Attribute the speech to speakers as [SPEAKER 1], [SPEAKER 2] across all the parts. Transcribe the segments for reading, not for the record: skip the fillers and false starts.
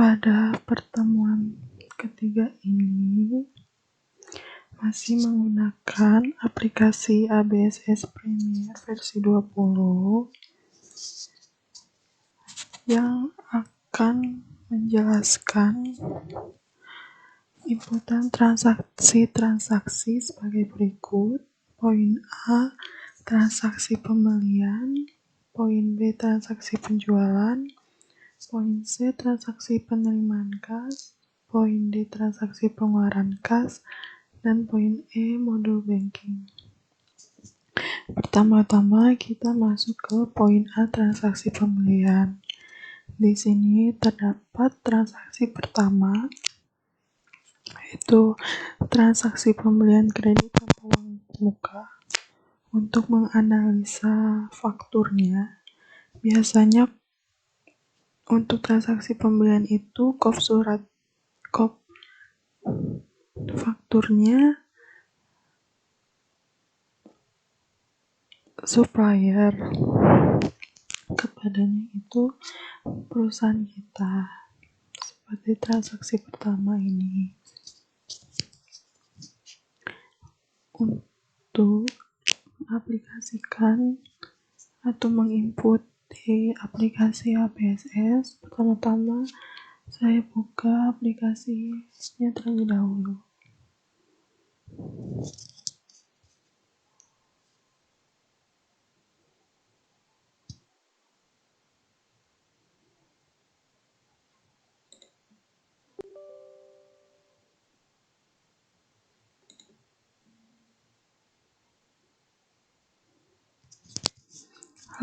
[SPEAKER 1] Pada pertemuan ketiga ini masih menggunakan aplikasi ABSS Premiere versi 20 yang akan menjelaskan inputan transaksi sebagai berikut. Poin A, transaksi pembelian. Poin B, transaksi penjualan. Poin C, transaksi penerimaan kas. Poin D, transaksi pengeluaran kas. Dan poin E, modul banking. Pertama-tama kita masuk ke poin A, transaksi pembelian. Di sini terdapat transaksi pertama, yaitu transaksi pembelian kredit tanpa uang muka. Untuk menganalisa fakturnya, biasanya untuk transaksi pembelian itu kop fakturnya supplier, kepadanya itu perusahaan kita, seperti transaksi pertama ini. Untuk mengaplikasikan atau menginput di aplikasi ABSS, pertama-tama saya buka aplikasinya terlebih dahulu.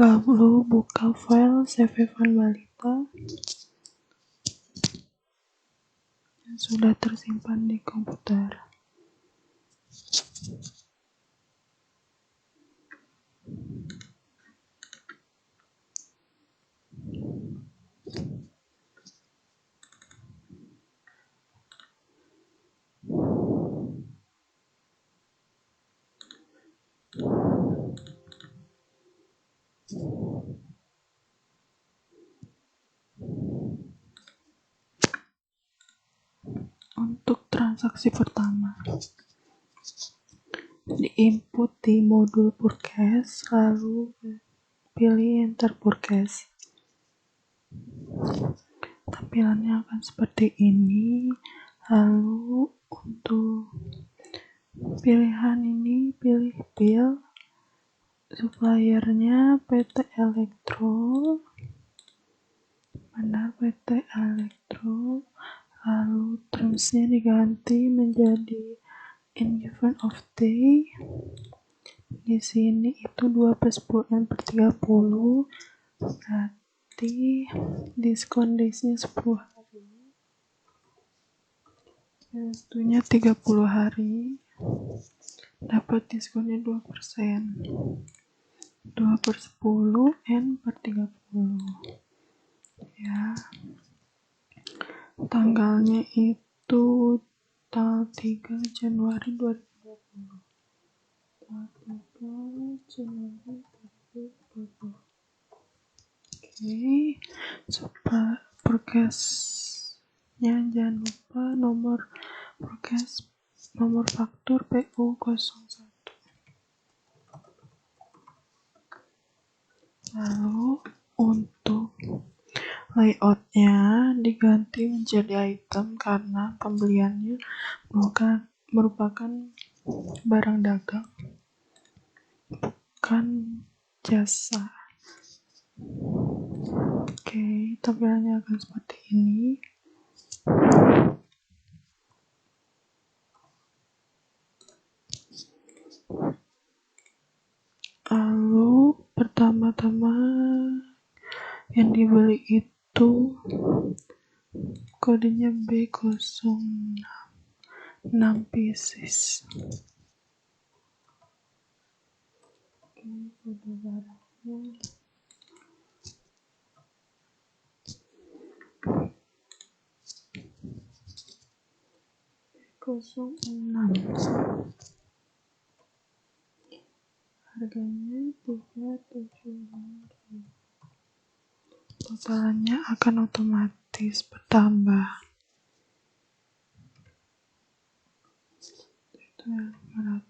[SPEAKER 1] Lalu buka file CV Van Balita yang sudah tersimpan di komputer. Untuk transaksi pertama, diinput di modul purchase, lalu pilih enter purchase. Tampilannya akan seperti ini. Lalu untuk pilihan ini, pilih bill, suppliernya PT Elektro, benar PT Elektro. Lalu termsnya diganti menjadi in given of day. Di sini itu 2/10/30, berarti diskon days-nya 10 hari. Waktunya 30 hari. Dapat diskonnya 2%. 2/10/30. Ya. Tanggalnya itu tanggal 3 Januari 2020. Oke, supaya purchase-nya jangan lupa nomor purchase, nomor faktur PU01. Lalu untuk layout-nya diganti menjadi item karena pembeliannya merupakan barang dagang, bukan jasa. Oke, tampilannya akan seperti ini. Lalu pertama-tama yang dibeli itu kodenya B06, 6 pieces. Ini kode barangnya. B06. Harganya 375.000. Totalnya akan otomatis otomatis bertambah. Itu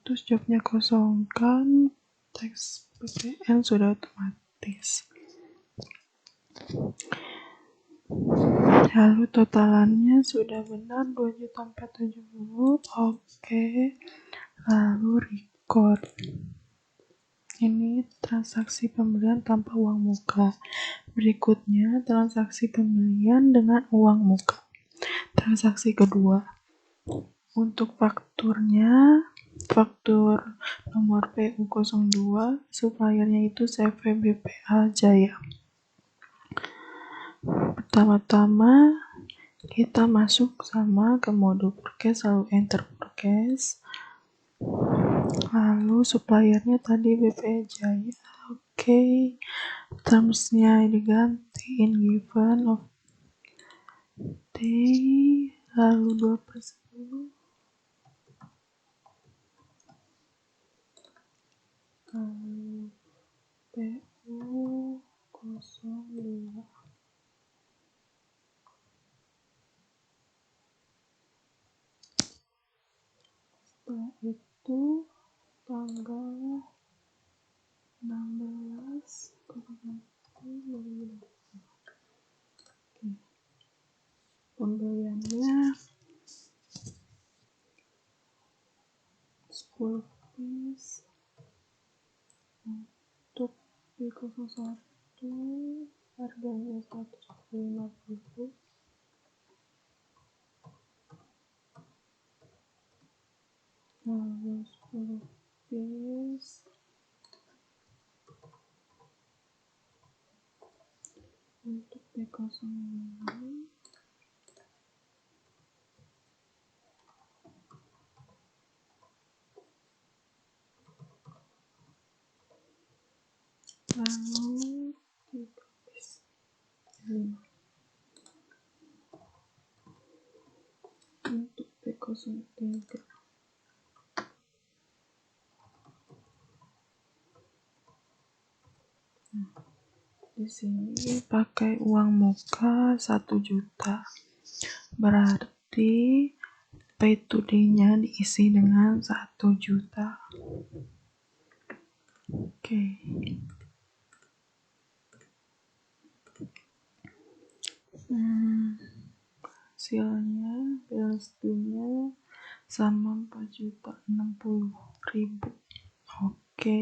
[SPEAKER 1] 500, jawabnya kosongkan, teks PPN sudah otomatis. Lalu totalannya sudah benar 2.470.000. Oke. Lalu record. Ini transaksi pembelian tanpa uang muka. Berikutnya transaksi pembelian dengan uang muka. Transaksi kedua. Untuk fakturnya, faktur nomor PU02, suppliernya itu CV BPA Jaya. Pertama-tama kita masuk sama ke mode purchase, lalu enter purchase. Lalu suppliernya tadi BPA Jaya. Oke. Termsnya diganti in given of day, lalu 2/10. Lalu PU02. Setelah itu tanggal 16 2020. Pembeliannya 10 piece. Untuk P01 harganya 150. Lalu 10 piece untuk P05. Lalu 3 piece 5 untuk P03. Di sini pakai uang muka 1 juta. Berarti pay to day-nya diisi dengan 1 juta. Oke. Hasilnya balance due-nya sama 4.060.000. Oke.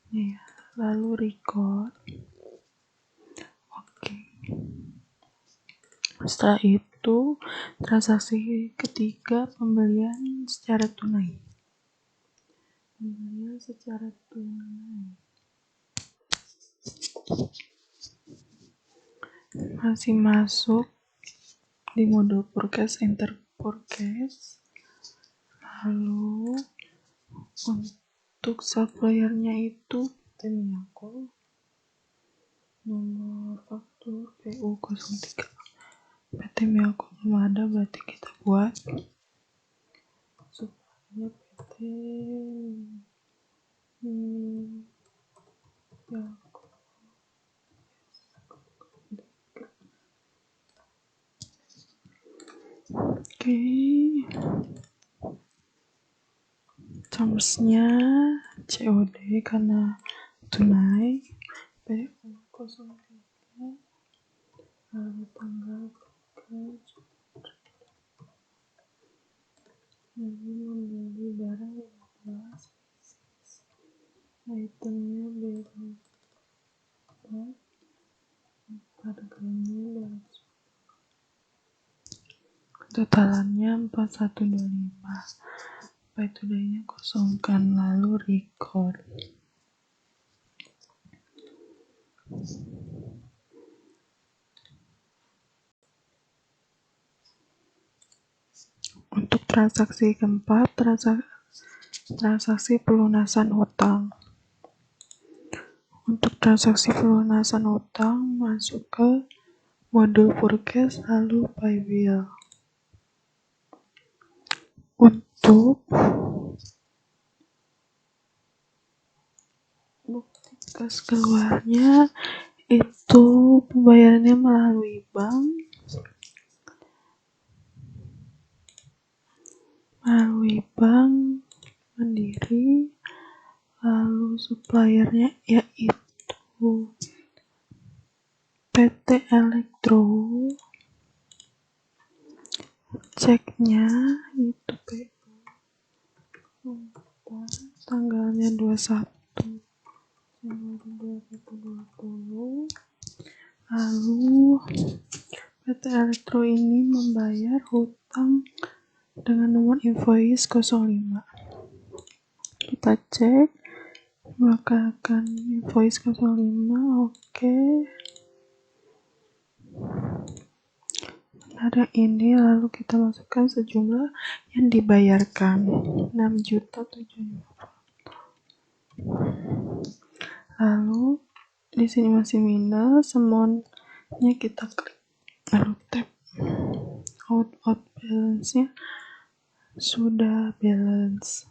[SPEAKER 1] Nih, lalu record. Oke. Setelah itu transaksi ketiga, pembelian secara tunai. Pembelian secara tunai. Masih masuk di mode purchase, enter purchase. Lalu untuk suppliernya itu PT Miyako, nomor faktur PU03. PT Miyako belum ada, berarti kita buat suppliernya PT Miyako. Oke. Termsnya COD karena tunai. PU03. Lalu tanggal purchase. Lalu membeli barang 15 pieces. Itemnya B4. Harganya 200. Totalannya 4125. Pay to day-nya kosongkan, lalu record. Untuk transaksi keempat, transaksi pelunasan hutang. Untuk transaksi pelunasan hutang, masuk ke mode purchase, lalu pay bill. Untuk bukti kas keluarnya itu pembayarannya melalui bank, Mandiri, lalu suppliernya yaitu PT Elektro, ceknya itu PO tanggalnya 21 Januari 2020. Lalu PT Elektro ini membayar hutang dengan nomor invoice 05. Kita cek menggunakan invoice 05. Oke. Ada ini, lalu kita masukkan sejumlah yang dibayarkan 6.750.000. Lalu di sini masih minus, semuanya kita klik, lalu tap out balance-nya sudah balance,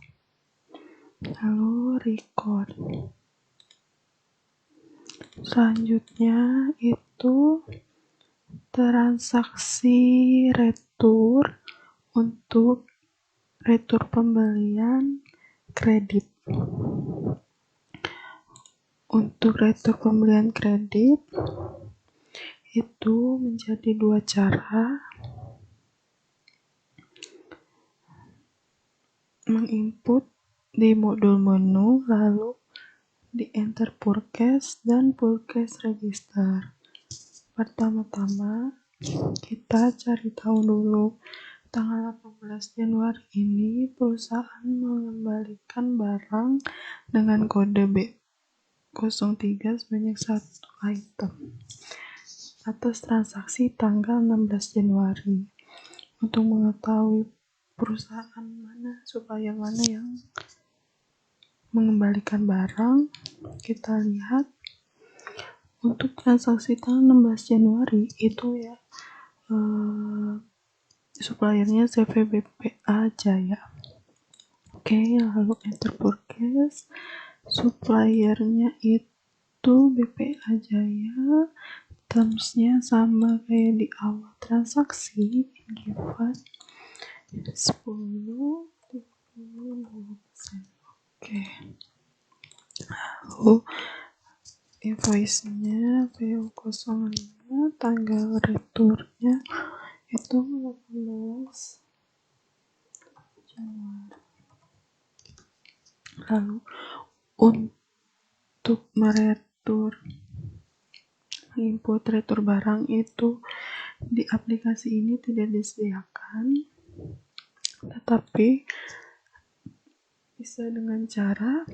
[SPEAKER 1] lalu record. Selanjutnya itu transaksi retur untuk retur pembelian kredit. Untuk retur pembelian kredit itu menjadi dua cara: menginput di modul menu, lalu di enter purchase dan purchase register. Pertama-tama kita cari tahu dulu tanggal 18 Januari ini perusahaan mengembalikan barang dengan kode B03 sebanyak 1 item atas transaksi tanggal 16 Januari. Untuk mengetahui perusahaan mana, supplier mana yang mengembalikan barang, kita lihat untuk transaksi tanggal 16 Januari itu suppliernya CV BPA Jaya. Oke, lalu enter purchase, suppliernya itu BPA Jaya, termsnya sama kayak di awal transaksi, given 10, 20%. Oke, lalu invoice-nya PO05, tanggal returnya itu 18 Januari. Lalu untuk input retur barang itu di aplikasi ini tidak disediakan, tetapi bisa dengan cara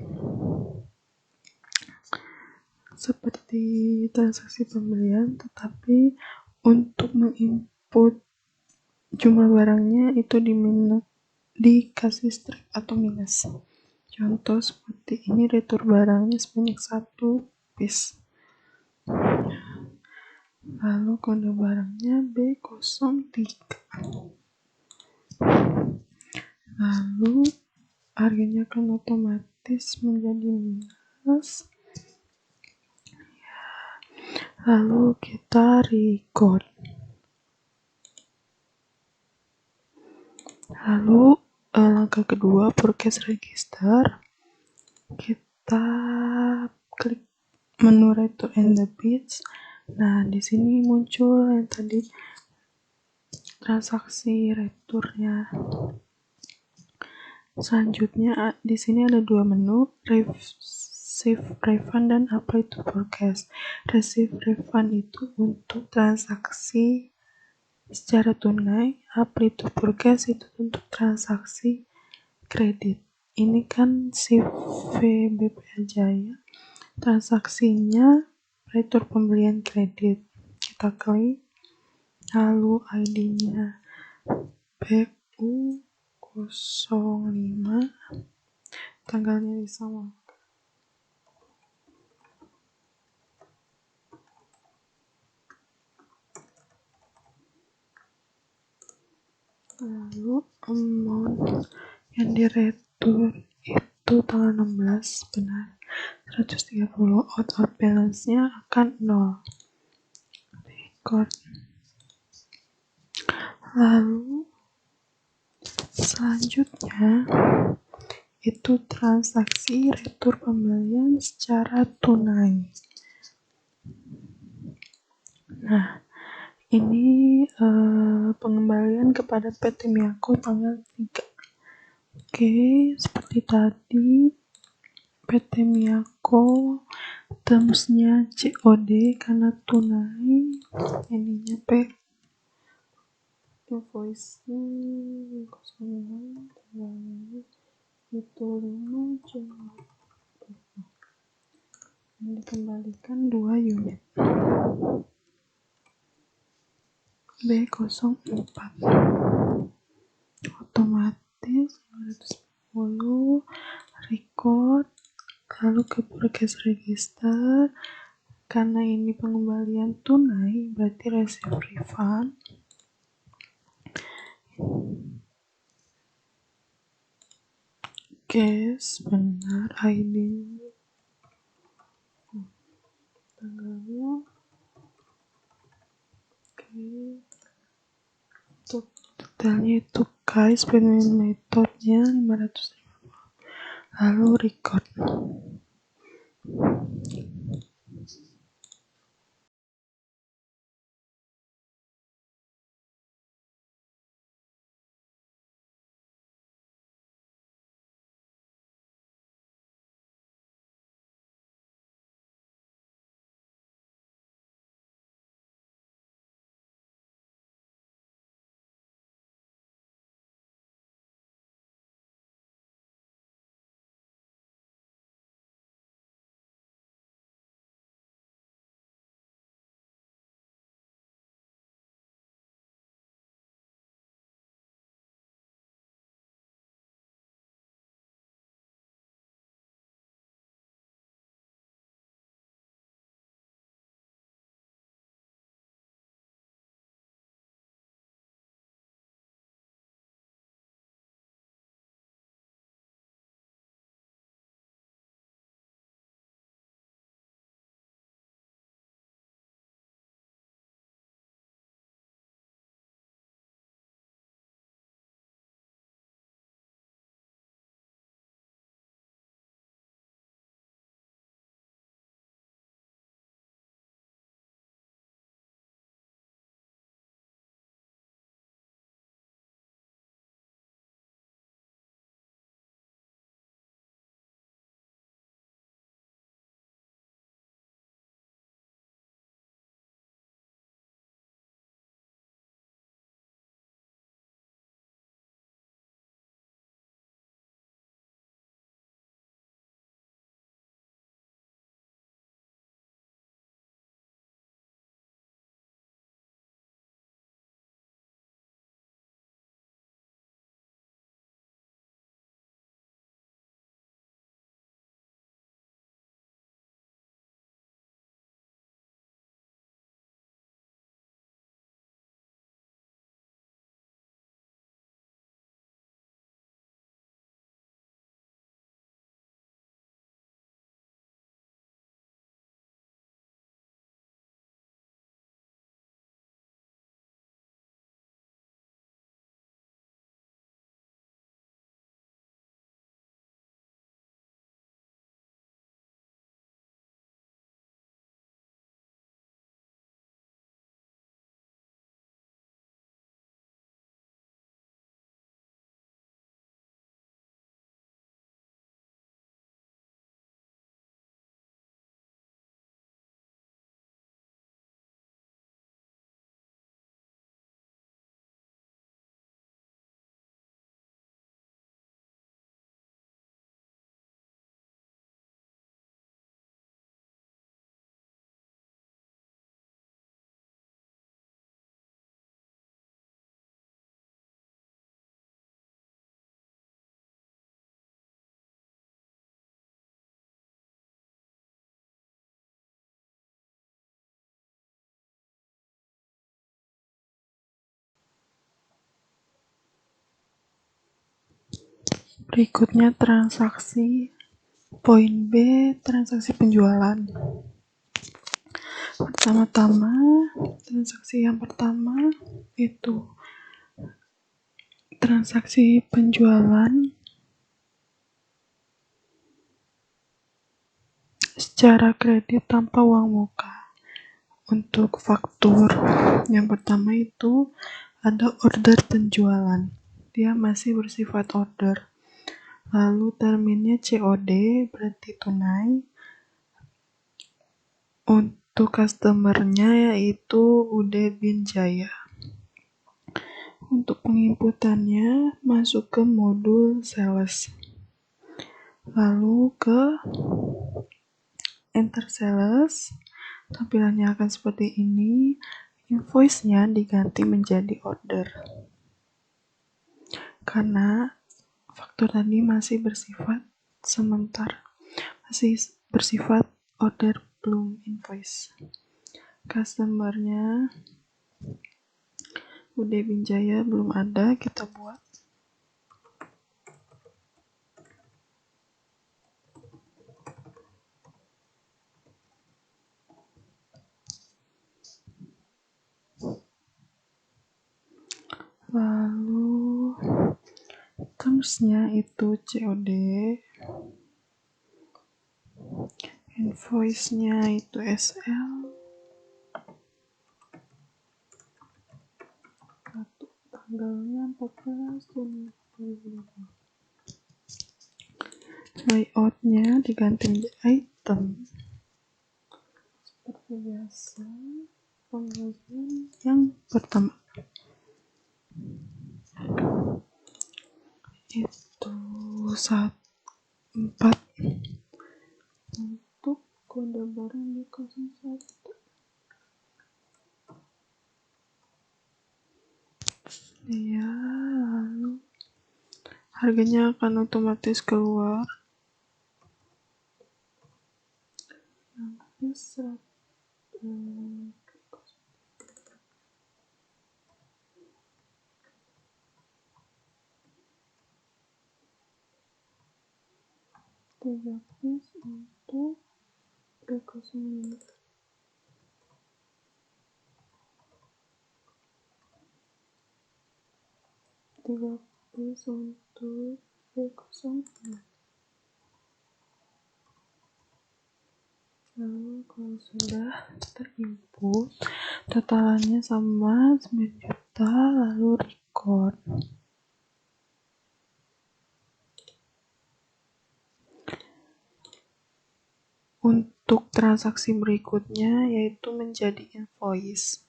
[SPEAKER 1] seperti transaksi pembelian, tetapi untuk menginput jumlah barangnya itu dikasih strike atau minus. Contoh seperti ini, retur barangnya sebanyak 1 piece. Lalu kode barangnya B03. Lalu harganya akan otomatis menjadi minus. Lalu kita record. Lalu langkah kedua, purchase register. Kita klik menu retur and debits. Nah, di sini muncul yang tadi transaksi returnya. Selanjutnya di sini ada dua menu, receive refund dan apply to purchase. Receive refund itu untuk transaksi secara tunai, apply to purchase itu untuk transaksi kredit. Ini kan CV BPA Jaya, transaksinya retur pembelian kredit. Kita klik, lalu ID-nya BU05, tanggalnya disamakan. Lalu amount yang diretur itu tanggal 16, benar. 130. Out balance-nya akan 0. Record. Lalu selanjutnya itu transaksi retur pembelian secara tunai. Nah, ini pengembalian kepada PT Miyako tanggal 3. Oke, seperti tadi PT Miyako termsnya COD karena tunai, ininya invoice-nya 06 tanggalnya itu 5 Januari. Dikembalikan 2 unit B04 otomatis 510 record, lalu ke progress register. Karena ini pengembalian tunai berarti receive refund. Cash benar, ID tanggalnya. Oke, untuk detailnya itu guys, payment methodenya 550, lalu record. Berikutnya transaksi Poin B, transaksi penjualan. Pertama-tama, transaksi yang pertama itu transaksi penjualan secara kredit tanpa uang muka. Untuk faktur yang pertama itu ada order penjualan. Dia masih bersifat order. Lalu terminnya COD, berarti tunai. Untuk customernya yaitu UD Binjaya. Untuk penginputannya masuk ke modul sales. Lalu ke enter sales. Tampilannya akan seperti ini. Invoice-nya diganti menjadi order. Karena faktur tadi masih bersifat sementara. Masih bersifat order belum invoice. Customernya UD Binjaya belum ada, kita buat. Lalu termsnya itu COD, invoice-nya itu SL, tanggalnya 14 Juni 2020. Layout-nya diganti menjadi item seperti biasa. Pengajuan yang pertama itu 4 untuk kode barang di 01. Ya, lalu harganya akan otomatis keluar. Nanti 3 piece untuk 305. 3 piece untuk 305. Lalu kalau sudah terinput, totalannya sama 9 juta, lalu record. Untuk transaksi berikutnya yaitu menjadi invoice.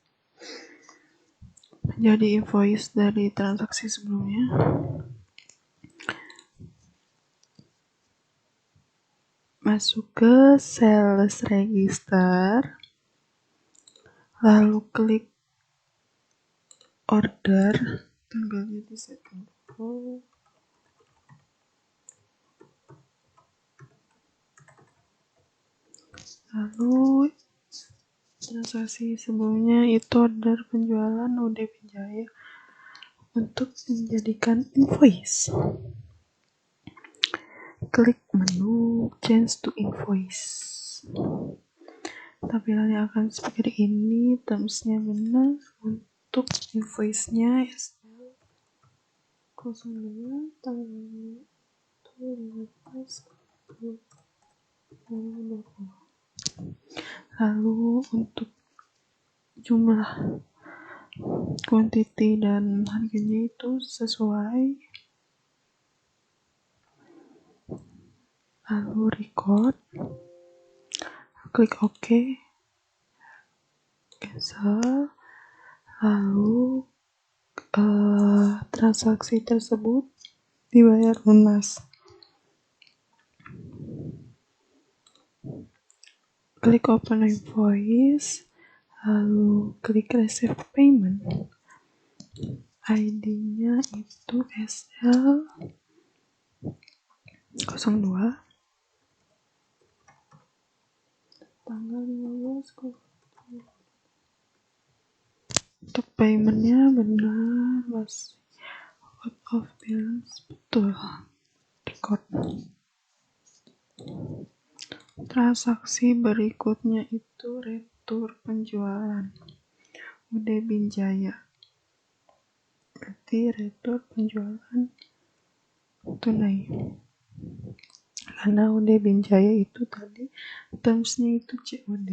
[SPEAKER 1] Menjadi invoice dari transaksi sebelumnya. Masuk ke sales register. Lalu klik order. Tanggalnya di setting dulu. Lalu transaksi sebelumnya itu order penjualan UD Binjaya untuk menjadikan invoice. Klik menu change to invoice. Tampilannya akan seperti ini. Termsnya benar. Untuk invoice-nya SL02 tanggalnya itu 15 2020. Lalu untuk jumlah quantity dan harganya itu sesuai. Lalu record, klik OK, cancel. Lalu transaksi tersebut dibayar lunas. Klik open invoice, lalu klik receive payment. ID-nya itu SL02. Tanggal 15. Untuk paymentnya benar, masih out of balance, betul. Record. Transaksi berikutnya itu retur penjualan UD Binjaya. Berarti retur penjualan tunai. Karena UD Binjaya itu tadi termsnya itu COD.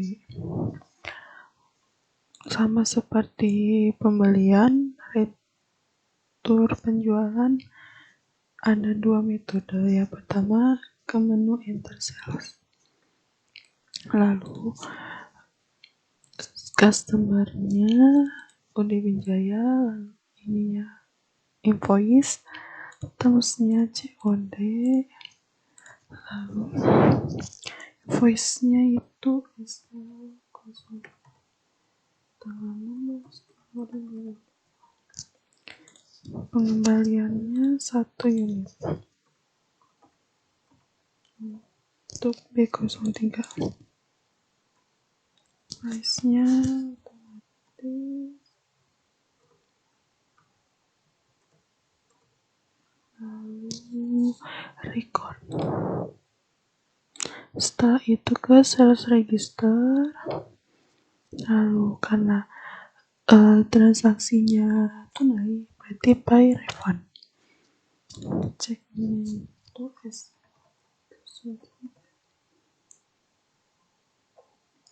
[SPEAKER 1] Sama seperti pembelian, retur penjualan ada dua metode. Yang pertama ke menu enter sales. Lalu customernya UD Binjaya, lalu ininya invoice, terusnya COD, lalu invoice-nya itu pengembaliannya 1 unit untuk B03. Price-nya otomatis, lalu record. Setelah itu ke sales register, lalu karena transaksinya tunai berarti by refund. Ceknya itu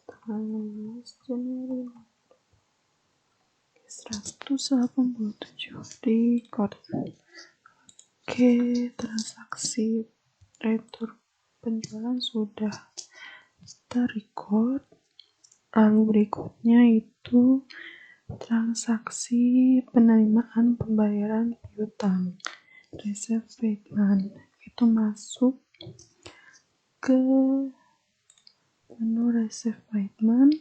[SPEAKER 1] tanggal 16 Januari 187 record. Oke, transaksi retur penjualan sudah terrecord. Lalu berikutnya itu transaksi penerimaan pembayaran piutang, receive payment. Itu masuk ke menu receive payment.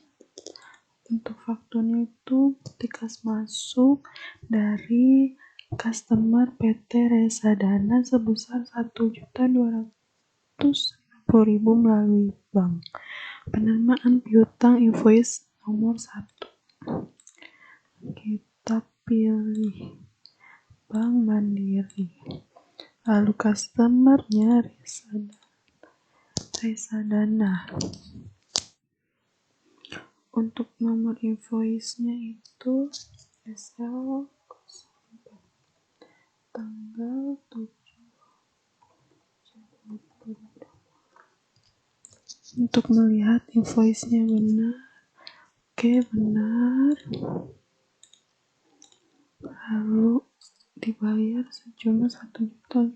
[SPEAKER 1] Untuk fakturnya itu ketika masuk dari customer PT Reksadana sebesar 1.250.000 melalui bank. Penerimaan piutang invoice nomor 1. Kita pilih Bank Mandiri. Lalu customernya Reksadana. Untuk nomor invoice-nya itu SL04 tanggal 7 Januari. Untuk melihat invoice-nya benar, oke, benar. Lalu dibayar sejumlah 1 juta,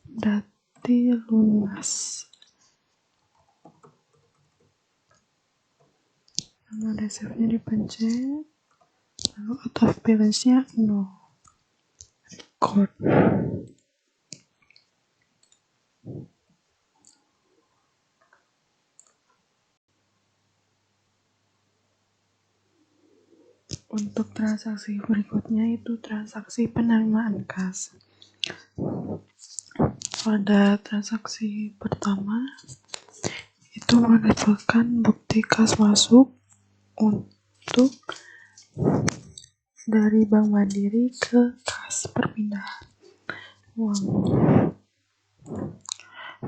[SPEAKER 1] berarti lunas. Nama receive-nya dipencet, lalu out of balance-nya 0. Record. Untuk transaksi berikutnya itu transaksi penerimaan kas. Pada transaksi pertama itu merupakan bukti kas masuk untuk dari Bank Mandiri ke kas perpindahan uang.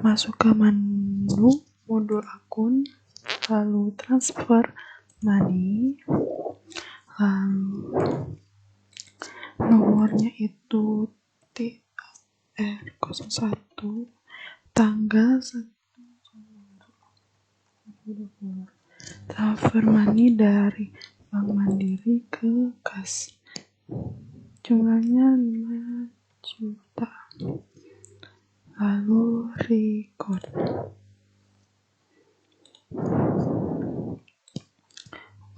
[SPEAKER 1] Masuk ke menu modul akun, lalu transfer money, lalu nomornya itu TR01 tanggal 1 Januari. Transfer money dari Bank Mandiri ke kas, jumlahnya 5 juta. Lalu record.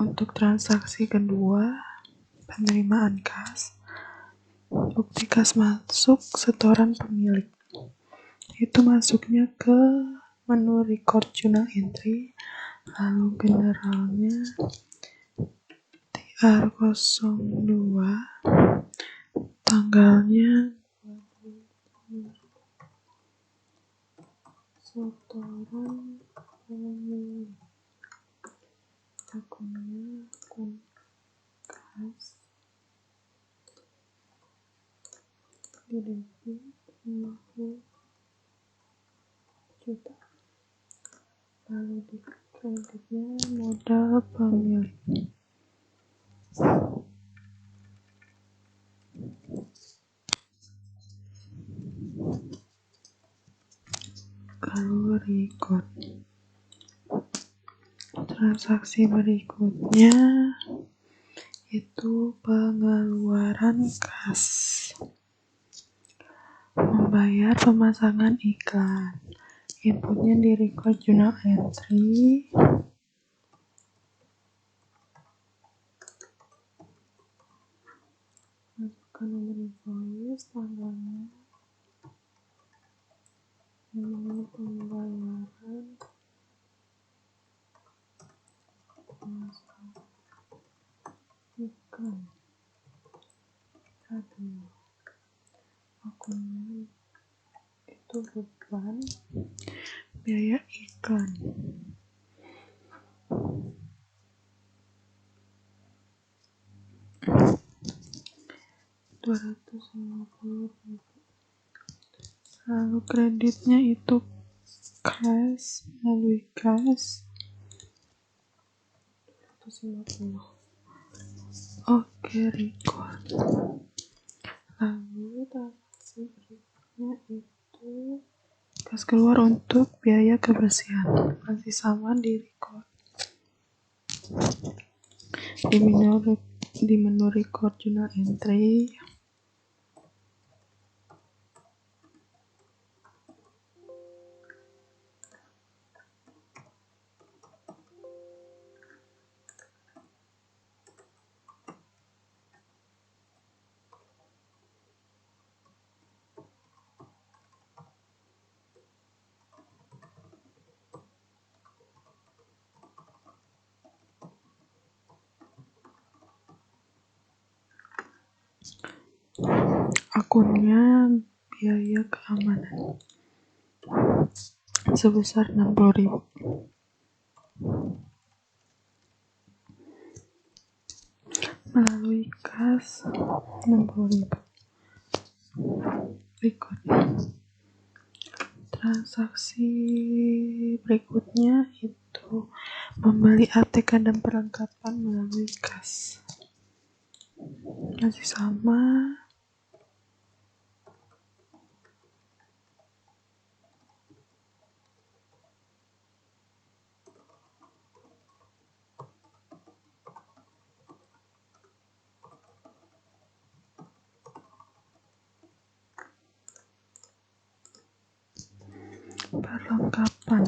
[SPEAKER 1] Untuk transaksi kedua, penerimaan kas, bukti kas masuk setoran pemilik. Itu masuknya ke menu record journal entry, lalu generalnya TR02, tanggalnya setoran pemilik, akunnya akun kas, debit 50 Selanjutnya modal pemilik. Lalu record. Transaksi berikutnya itu pengeluaran kas. Membayar pemasangan iklan. Inputnya di record journal entry. Masukkan nomor invoice, tanggalnya, nomor pembayaran, pemasangan iklan, radio, akunnya itu beban, biaya iklan. Rp250. Lalu kreditnya itu cash, melalui cash 250. Oke, record. Lalu transaksi berikutnya itu kas keluar untuk biaya kebersihan. Masih sama di record. Di menu record journal entry. Akunnya biaya keamanan sebesar 60.000. Melalui kas 60.000. Record. Transaksi berikutnya itu membeli ATK dan perlengkapan melalui kas. Masih sama. Perlengkapan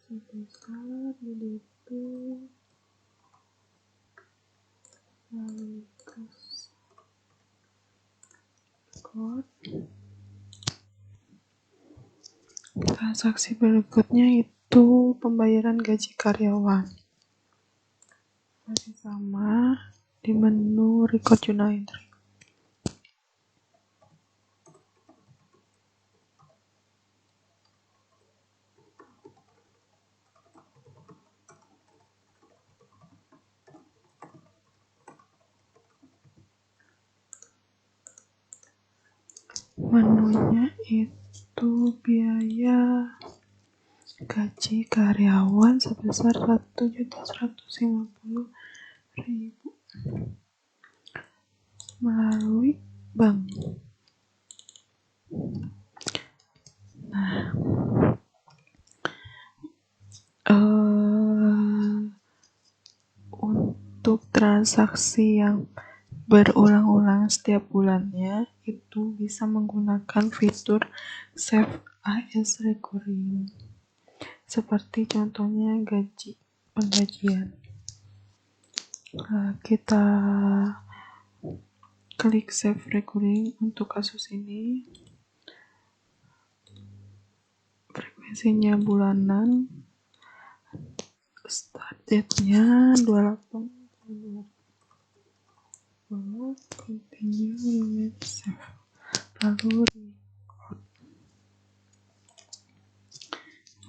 [SPEAKER 1] sebesar itu melalui kas. Record. Transaksi berikutnya itu pembayaran gaji karyawan. Masih sama di menu record journal entry. Menunya itu biaya gaji karyawan sebesar 1.150.000 melalui bank. Nah, untuk transaksi yang berulang-ulang setiap bulannya itu bisa menggunakan fitur save as recurring, seperti contohnya penggajian. Kita klik save recurring untuk kasus ini. Frekuensinya bulanan, start date-nya 28. Continue with save. Lalu record.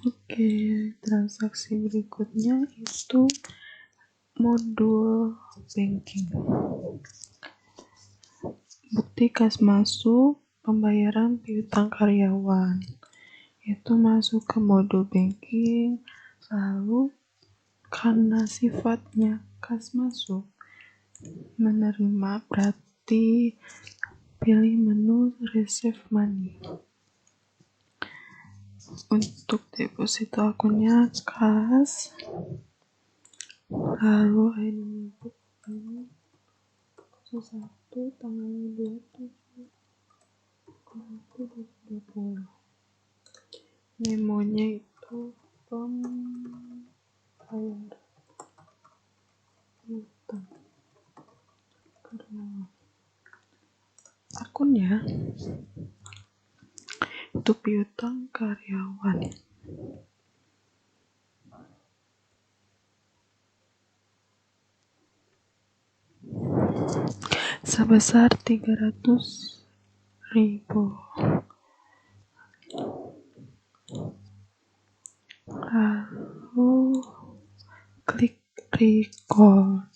[SPEAKER 1] Oke, transaksi berikutnya itu modul banking. Bukti kas masuk, pembayaran piutang karyawan. itu masuk ke mode banking, lalu karena sifatnya kas masuk menerima, berarti pilih menu receive money. Untuk deposito akunnya kas, lalu ID book ini 1 tanggal 27/1/2020. Memonya itu pembayar utang karyawan. Akunnya itu piutang karyawan sebesar 300.000. Lalu klik record.